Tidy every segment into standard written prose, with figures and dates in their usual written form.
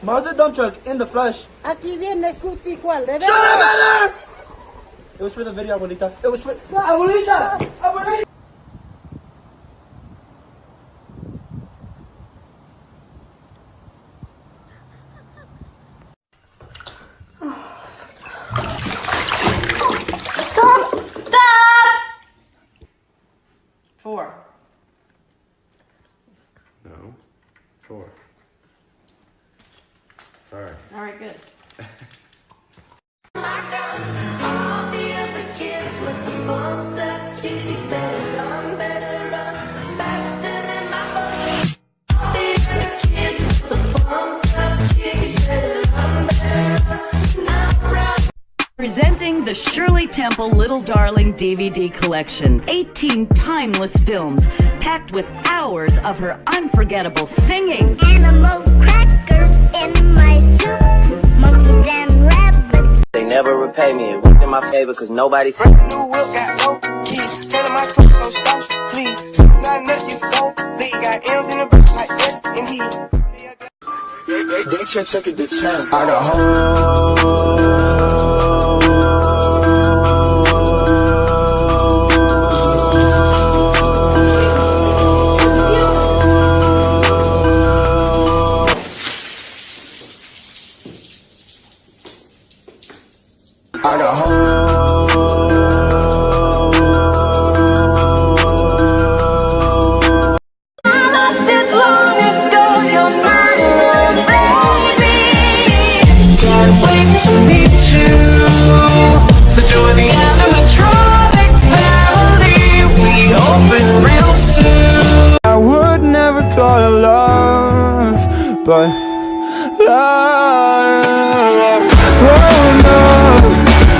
Mother dump truck in the flesh. Aquí viene Scooty, ¿cuál? ¿De Shut up, Heather! It was for the video, abuelita. It was for... Abuelita! Abuelita! Four. No. 4. Sorry. All right, good. Presenting the Shirley Temple Little Darling DVD collection. 18 timeless films packed with hours of her unforgettable singing. Animal crackers in my soup, monkeys and rabbits. They never repay me. It worked in my favor cause nobody said. New whip got no keys. Telling my clothes so starch, please. Not nothing you go. They got M's in the back like S and E. They check it to 10. I got home. I got home. To meet you, so join the animatronic family. We open real soon. I would never call it love, but love. Oh no,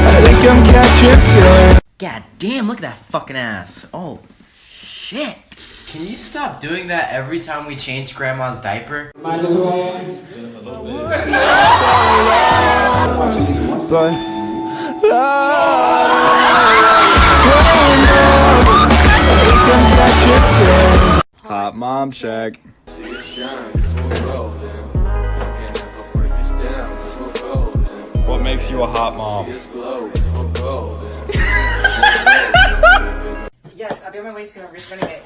I think I'm catching feelings. God damn, look at that fucking ass. Oh, shit. Can you stop doing that every time we change Grandma's diaper? But Hot mom check. What makes you a hot mom? Yes, I'll be on my way soon. I'm just running it.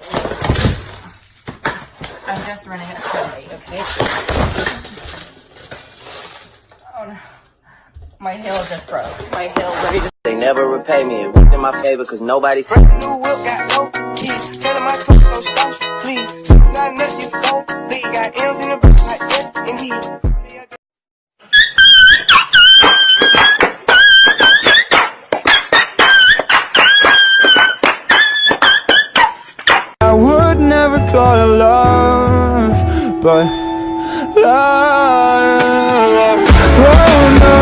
I'm just running it quickly, okay? Oh no. My heel just broke. My heel ready to... They never repay me. It worked in my favor cause nobody said. new whip got no keys. Telling my clothes so starch, please. Not nothing you go. They got M's in the back like S and E. I would never call it love, but love. Oh no.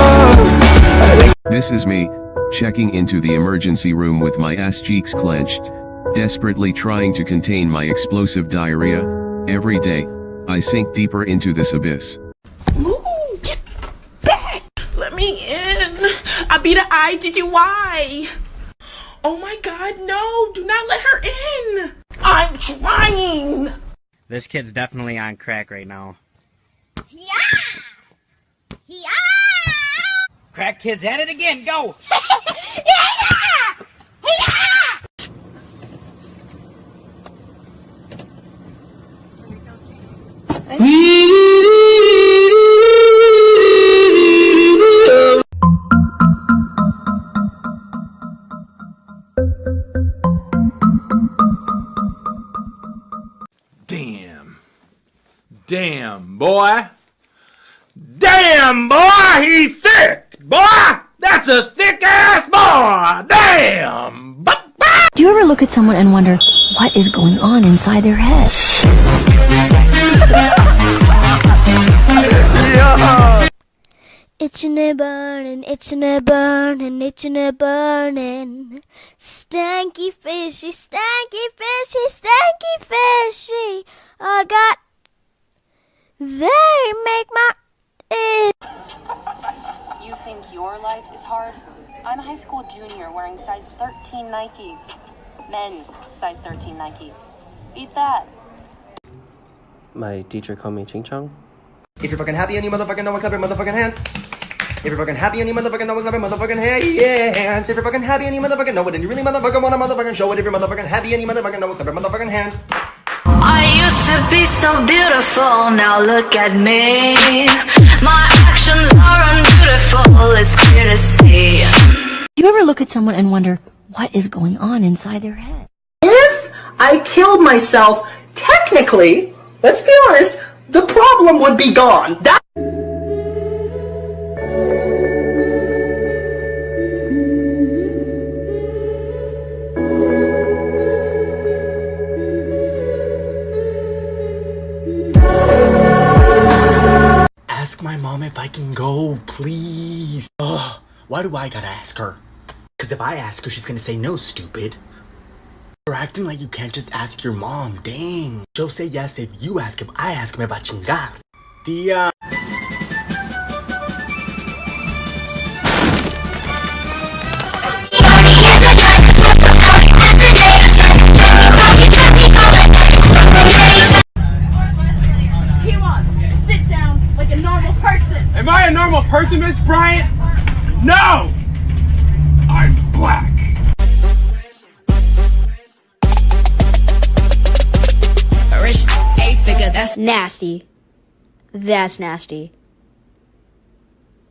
This is me, checking into the emergency room with my ass cheeks clenched, desperately trying to contain my explosive diarrhea. Every day, I sink deeper into this abyss. Ooh, get back! Let me in. I be the IGGY. Oh my god, no! Do not let her in! I'm trying! This kid's definitely on crack right now. Yeah! Yeah! Crack kid's at it again, go! Yeah! Yeah! Damn, boy. Damn, boy, he's thick, boy. That's a thick-ass boy. Damn. Do you ever look at someone and wonder what is going on inside their head? Itching and burning, itching and burning, itching and burning. Stanky fishy, stanky fishy, stanky fishy. I got... They make my... You think your life is hard? I'm a high school junior wearing size 13 Nikes. Men's size 13 Nikes. Beat that. My teacher called me Ching Chong. If you're fucking happy and you motherfucking know it, clap your motherfucking hands. If you're fucking happy and you motherfucking know it, clap your motherfucking hands. If you're fucking happy and you motherfucking know it, and you really motherfucking wanna motherfucking show it. If you're motherfucking happy and you motherfucking know it, clap your motherfucking hands. I used to be so beautiful, now look at me. My actions are unbeautiful, it's clear to see. You ever look at someone and wonder what is going on inside their head? If I killed myself, technically, let's be honest, the problem would be gone. Ask my mom if I can go, please. Ugh, why do I gotta ask her? Cause if I ask her, she's gonna say no, stupid. You're acting like you can't just ask your mom, dang. She'll say yes if you ask him, I ask him if I chingar. Sit down like a normal person. Am I a normal person, Miss Bryant? No! I'm black. Rich 8-figure, that's nasty. That's nasty.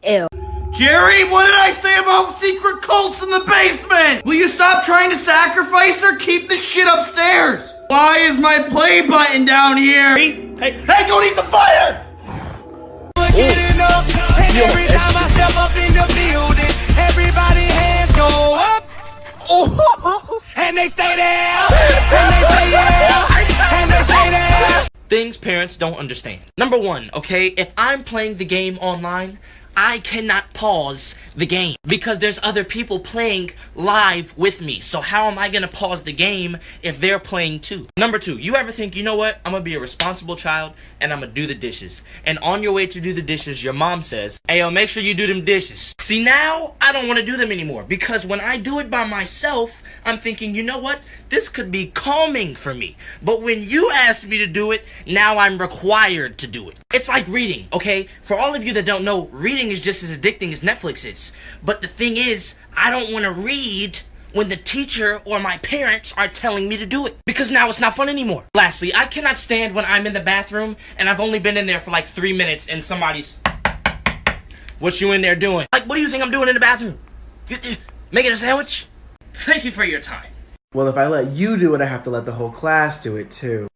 Ew. Jerry, what did I say about secret cults in the basement? Will you stop trying to sacrifice or keep the shit upstairs? Why is my play button down here? Hey, don't eat the fire! And every time I step up in the building, everybody hands go up. And they stay there. And they stay there. And they stay there. Things parents don't understand. Number one, okay, if I'm playing the game online, I cannot pause the game because there's other people playing live with me. So how am I gonna pause the game if they're playing too? Number two, you ever think, you know what, I'm gonna be a responsible child and I'm gonna do the dishes. And on your way to do the dishes, your mom says, hey, yo, make sure you do them dishes. See, now I don't want to do them anymore because when I do it by myself, I'm thinking, you know what, this could be calming for me. But when you ask me to do it, now I'm required to do it. It's like reading, okay? For all of you that don't know, reading is just as addicting as Netflix is. But the thing is, I don't want to read when the teacher or my parents are telling me to do it. Because now it's not fun anymore. Lastly, I cannot stand when I'm in the bathroom and I've only been in there for like 3 minutes and somebody's... What you in there doing? Like, what do you think I'm doing in the bathroom? Making a sandwich? Thank you for your time. Well, if I let you do it, I have to let the whole class do it too.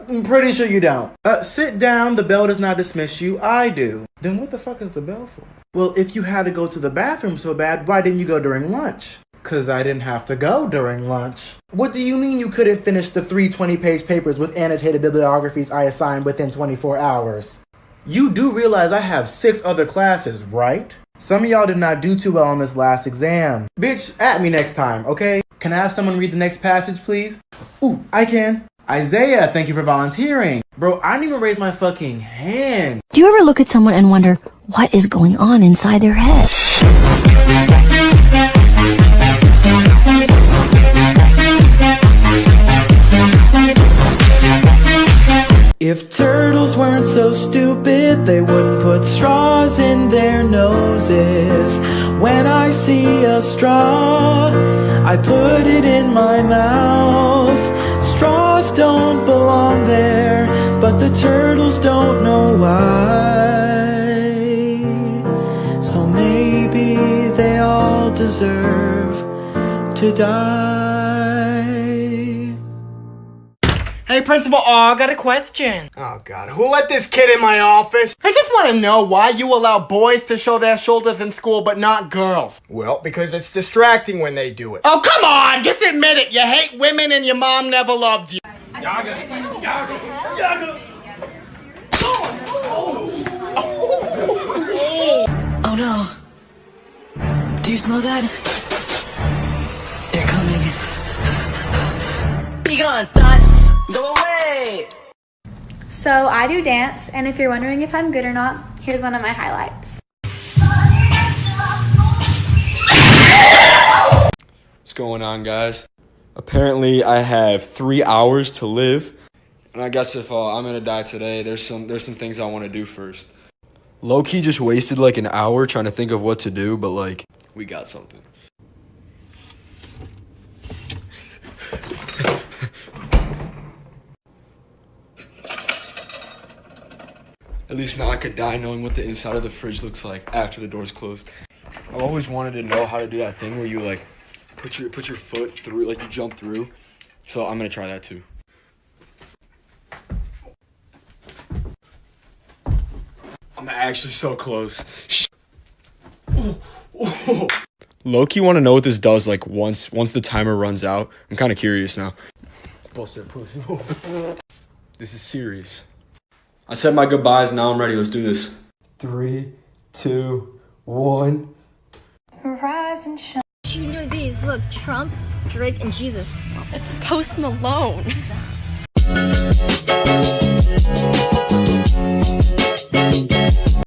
I'm pretty sure you don't. Sit down, the bell does not dismiss you, I do. Then what the fuck is the bell for? Well, if you had to go to the bathroom so bad, why didn't you go during lunch? Cause I didn't have to go during lunch. What do you mean you couldn't finish the 3 20-page papers with annotated bibliographies I assigned within 24 hours? You do realize I have 6 other classes, right? Some of y'all did not do too well on this last exam. Bitch, at me next time, okay? Can I have someone read the next passage, please? Ooh, I can. Isaiah, thank you for volunteering. Bro, I didn't even raise my fucking hand. Do you ever look at someone and wonder what is going on inside their head? If turtles weren't so stupid, they wouldn't put straws in their noses. When I see a straw, I put it in my mouth. Straws don't belong there, but the turtles don't know why. So maybe they all deserve to die. Hey, Principal, I got a question. Oh, God. Who let this kid in my office? I just want to know why you allow boys to show their shoulders in school, but not girls. Well, because it's distracting when they do it. Oh, come on! Just admit it. You hate women and your mom never loved you. Oh no. Do you smell that? They're coming. Be gone, thus. Go away! So I do dance, and if you're wondering if I'm good or not, here's one of my highlights. What's going on, guys? Apparently I have 3 hours to live, And I guess if I'm gonna die today, there's some things I want to do first. Low-key just wasted like an hour trying to think of what to do, but like, we got something. At least now I could die knowing what the inside of the fridge looks like after the door's closed. I've always wanted to know how to do that thing where you like put your foot through, like you jump through. So I'm gonna try that too. I'm actually so close. Low-key want to know what this does like once the timer runs out. I'm kind of curious now. This is serious. I said my goodbyes, now I'm ready. Let's do this. 3, 2, 1. Rise and shine. You know these. Look, Trump, Drake, and Jesus. It's Post Malone.